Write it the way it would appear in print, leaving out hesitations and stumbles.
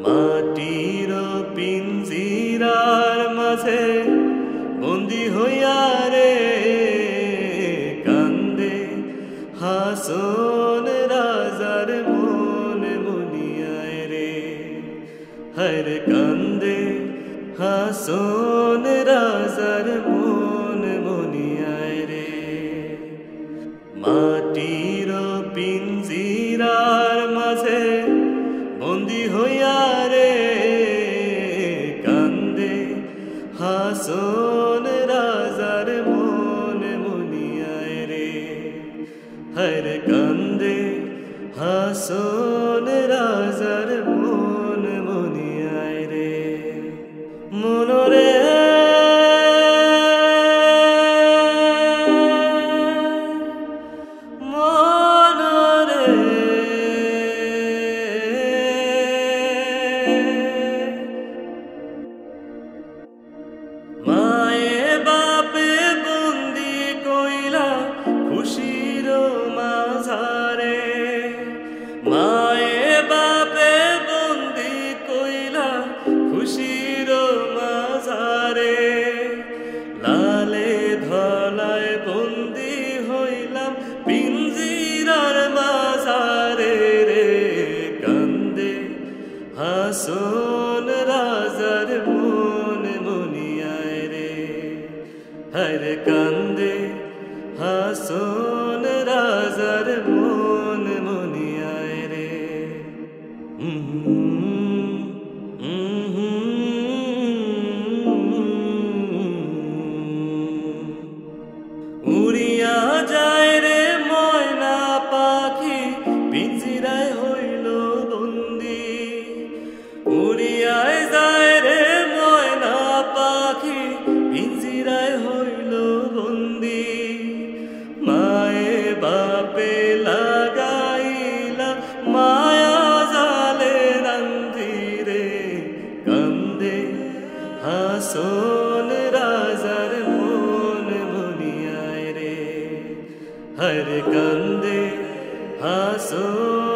মাটির পিঞ্জিরার মাঝে বন্দি হইয়া রে কান্দে হাসন রাজার মন মনিয়ায় রে, হরে কান্দে হাসন রাজার মন মনিয়ায় রে। মাটির পিঞ্জিরার মাঝে বন্দি হইয়া রে কান্দে হাসন রাজার মন মনিয়ায় রে, হরে কান্দে হাসন রাজার মন মনিয়ায় রে। মনরে মায়ে বাপে বন্দি কইলা খুশির মাঝারে, মায়ে বাপে বন্দি কইলা খুশির মাঝারে। লালে ধলায় বন্দি হইলাম পিঞ্জিরার মাঝারে রে, কান্দে হাসন রাজার মন মনিয়ায় রে, হরে কান্দে হাসন রাজার মন মনিয়ায় রে। উড়িয়া যায় রে ময়না পাখি পিঞ্জিরায় হইল বন্দি, উড়িয়ায় যায় রে ময়না পাখি পিঞ্জিরায় হইল বন্দি। মায়ে বাপে লাগাইলা মায়া জালে রান্ধি রে, কান্দে হাসন রাজার মন মনিয়ায় রে, হরে কান্দে হাসন